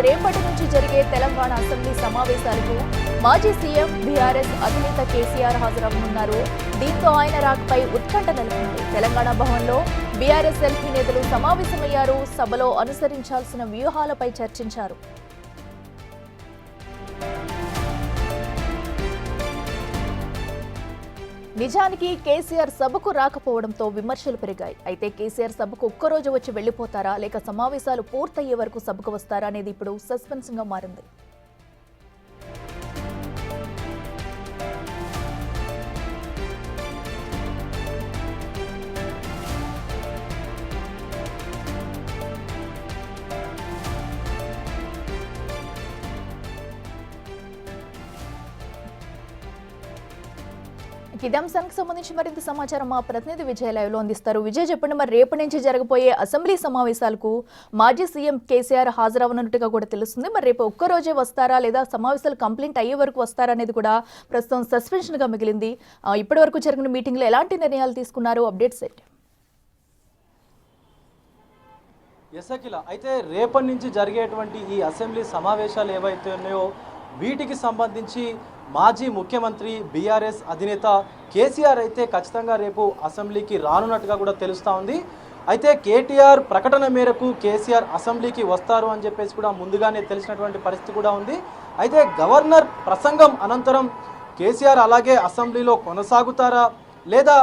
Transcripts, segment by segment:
రేపటి నుంచి జరిగే తెలంగాణ అసెంబ్లీ సమావేశాలకు మాజీ సీఎం బీఆర్ఎస్ అధినేత కేసీఆర్ హాజరవనున్నారు. దీంతో ఆయన రాకపై ఉత్కంఠ నెలకొంది. తెలంగాణ భవన్లో బీఆర్ఎస్ ఎల్పీ నేతలు సమావేశమయ్యారు. సభలో అనుసరించాల్సిన వ్యూహాలపై చర్చించారు. నిజానికి కేసీఆర్ సభకు రాకపోవడంతో విమర్శలు పెరిగాయి. అయితే కేసీఆర్ సభకు ఒక్కరోజు వచ్చి వెళ్లిపోతారా లేక సమావేశాలు పూర్తయ్యే వరకు సభకు వస్తారా అనేది ఇప్పుడు సస్పెన్స్ గా మారింది. ఇదే అంశానికి సంబంధించి మరింత సమాచారం మా ప్రతినిధి విజయ్ లైవ్ లో అందిస్తారు. విజయ్, చెప్పండి, మరి రేపటి నుంచి జరగబోయే అసెంబ్లీ సమావేశాలకు మాజీ సీఎం కేసీఆర్ హాజరవనున్నట్టుగా కూడా తెలుస్తుంది. మరి రేపు ఒక్కరోజే వస్తారా లేదా సమావేశాలు కంప్లీట్ అయ్యే వరకు వస్తారా అనేది కూడా ప్రస్తుతం సస్పెన్షన్ గా మిగిలింది. ఇప్పటి వరకు జరిగిన మీటింగ్ లో ఎలాంటి నిర్ణయాలు తీసుకున్నారు? అప్డేట్స్ ఏంటి? అయితే రేపటి నుంచి జరిగేటువంటి ఈ అసెంబ్లీ సమావేశాలు ఏవైతే ఉన్నాయో వీటికి సంబంధించి మాజీ ముఖ్యమంత్రి బీఆర్ఎస్ అధినేత కేసీఆర్ అయితే ఖచ్చితంగా రేపు అసెంబ్లీకి రానున్నట్టుగా కూడా తెలుస్తూ ఉంది. అయితే కేటీఆర్ ప్రకటన మేరకు కేసీఆర్ అసెంబ్లీకి వస్తారు అని చెప్పేసి కూడా ముందుగానే తెలిసినటువంటి పరిస్థితి కూడా ఉంది. అయితే గవర్నర్ ప్రసంగం అనంతరం కేసీఆర్ అలాగే అసెంబ్లీలో కొనసాగుతారా లేదా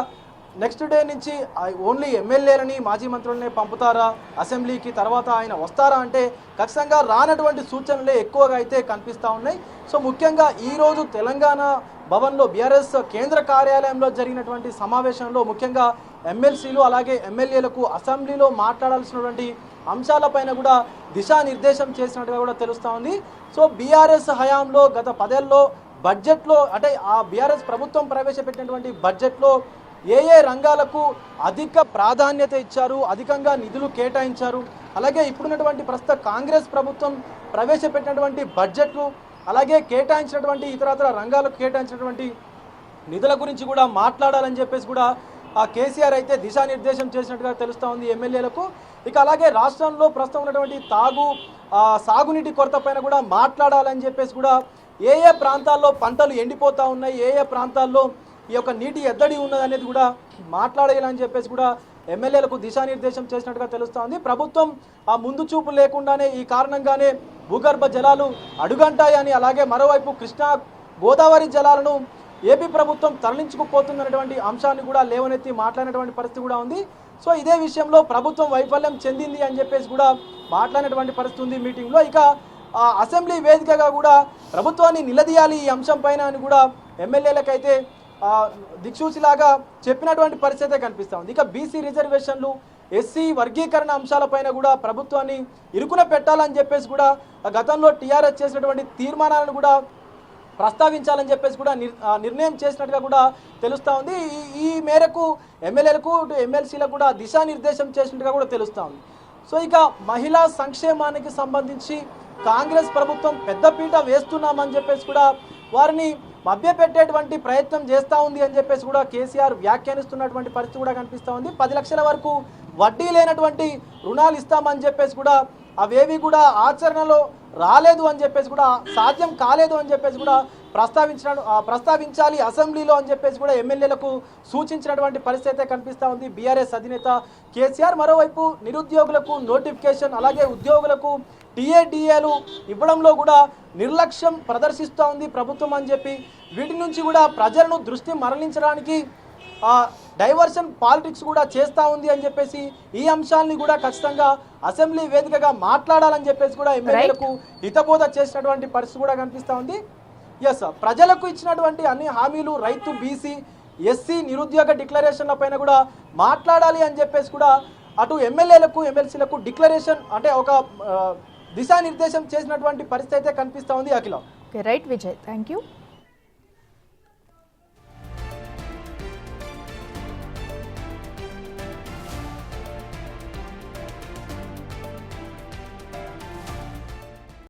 నెక్స్ట్ డే నుంచి ఓన్లీ ఎమ్మెల్యేలని మాజీ మంత్రులనే పంపుతారా అసెంబ్లీకి, తర్వాత ఆయన వస్తారా అంటే ఖచ్చితంగా రానటువంటి సూచనలే ఎక్కువగా అయితే కనిపిస్తూ ఉన్నాయి. సో ముఖ్యంగా ఈరోజు తెలంగాణ భవన్లో బీఆర్ఎస్ కేంద్ర కార్యాలయంలో జరిగినటువంటి సమావేశంలో ముఖ్యంగా ఎమ్మెల్సీలు అలాగే ఎమ్మెల్యేలకు అసెంబ్లీలో మాట్లాడాల్సినటువంటి అంశాలపైన కూడా దిశానిర్దేశం చేసినట్టుగా కూడా తెలుస్తూ ఉంది. సో బీఆర్ఎస్ హయాంలో గత 10 ఏళ్లలో బడ్జెట్లో అంటే ఆ బీఆర్ఎస్ ప్రభుత్వం ప్రవేశపెట్టినటువంటి బడ్జెట్లో ఏ రంగాలకు అధిక ప్రాధాన్యత ఇచ్చారు, అధికంగా నిధులు కేటాయించారు, అలాగే ఇప్పుడున్నటువంటి ప్రస్తుత కాంగ్రెస్ ప్రభుత్వం ప్రవేశపెట్టినటువంటి బడ్జెట్లు అలాగే కేటాయించినటువంటి ఇతరత్ర రంగాలకు కేటాయించినటువంటి నిధుల గురించి కూడా మాట్లాడాలని చెప్పేసి కూడా కేసీఆర్ అయితే దిశానిర్దేశం చేసినట్టుగా తెలుస్తూ ఉంది ఎమ్మెల్యేలకు. ఇక అలాగే రాష్ట్రంలో ప్రస్తుతం ఉన్నటువంటి సాగునీటి కొరత పైన కూడా మాట్లాడాలని చెప్పేసి కూడా ఏ ప్రాంతాల్లో పంటలు ఎండిపోతూ ఉన్నాయి, ఏ ప్రాంతాల్లో ఈ యొక్క నీటి ఎద్దడి ఉన్నది అనేది కూడా మాట్లాడేయాలని చెప్పేసి కూడా ఎమ్మెల్యేలకు దిశానిర్దేశం చేసినట్టుగా తెలుస్తూ ఉంది. ప్రభుత్వం ముందు చూపు లేకుండానే ఈ కారణంగానే భూగర్భ జలాలు అడుగంటాయని, అలాగే మరోవైపు కృష్ణా గోదావరి జలాలను ఏపీ ప్రభుత్వం తరలించుకుపోతుందనేటువంటి అంశాన్ని కూడా లేవనెత్తి మాట్లాడినటువంటి పరిస్థితి కూడా ఉంది. సో ఇదే విషయంలో ప్రభుత్వం వైఫల్యం చెందింది అని చెప్పేసి కూడా మాట్లాడినటువంటి పరిస్థితి ఉంది మీటింగ్లో. ఇక అసెంబ్లీ వేదికగా కూడా ప్రభుత్వాన్ని నిలదీయాలి ఈ అంశం పైన అని కూడా ఎమ్మెల్యేలకైతే దిక్సూచిలాగా చెప్పినటువంటి పరిస్థితే కనిపిస్తూ ఉంది. ఇక బీసీ రిజర్వేషన్లు, ఎస్సీ వర్గీకరణ అంశాలపైన కూడా ప్రభుత్వాన్ని ఇరుకున పెట్టాలని చెప్పేసి కూడా గతంలో టీఆర్ఎస్ చేసినటువంటి తీర్మానాలను కూడా ప్రస్తావించాలని చెప్పేసి కూడా నిర్ణయం చేసినట్టుగా కూడా తెలుస్తూ ఉంది. ఈ మేరకు ఎమ్మెల్యేలకు ఎమ్మెల్సీలకు కూడా దిశానిర్దేశం చేసినట్టుగా కూడా తెలుస్తూ ఉంది. సో ఇక మహిళా సంక్షేమానికి సంబంధించి కాంగ్రెస్ ప్రభుత్వం పెద్దపీట వేస్తున్నామని చెప్పేసి కూడా వారిని మభ్యపెట్టేటువంటి ప్రయత్నం చేస్తూ ఉంది అని చెప్పేసి కూడా కేసీఆర్ వ్యాఖ్యానిస్తున్నటువంటి పరిస్థితి కూడా కనిపిస్తూ ఉంది. 10 లక్షల వరకు వడ్డీ లేనటువంటి రుణాలు ఇస్తామని చెప్పేసి కూడా అవేవి కూడా ఆచరణలో రాలేదు అని చెప్పేసి కూడా సాధ్యం కాలేదు అని చెప్పేసి కూడా ప్రస్తావించాలి అసెంబ్లీలో అని చెప్పేసి కూడా ఎమ్మెల్యేలకు సూచించినటువంటి పరిస్థితి అయితే కనిపిస్తూ ఉంది బీఆర్ఎస్ అధినేత కేసీఆర్. మరోవైపు నిరుద్యోగులకు నోటిఫికేషన్ అలాగే ఉద్యోగులకు టీఏలు ఇవ్వడంలో కూడా నిర్లక్ష్యం ప్రదర్శిస్తూ ఉంది ప్రభుత్వం అని చెప్పి వీటి నుంచి కూడా ప్రజలను దృష్టి మరలించడానికి డైవర్షన్ పాలిటిక్స్ కూడా చేస్తూ ఉంది అని చెప్పేసి ఈ అంశాలని కూడా ఖచ్చితంగా అసెంబ్లీ వేదికగా మాట్లాడాలని చెప్పేసి కూడా ఎమ్మెల్యేలకు హితబోధ చేసినటువంటి పరిస్థితి కూడా కనిపిస్తూ ఉంది. ప్రజలకు ఇచ్చినటువంటి అన్ని హామీలు, రైతు, బీసీ, ఎస్సీ, నిరుద్యోగ డిక్లరేషన్ల పైన కూడా మాట్లాడాలి అని చెప్పేసి కూడా అటు ఎమ్మెల్యేలకు ఎమ్మెల్సీలకు డిక్లరేషన్ అంటే ఒక దిశానిర్దేశం చేసినటువంటి పరిస్థితి అయితే కనిపిస్తూ ఉంది. Akhila. Right Vijay, thank you.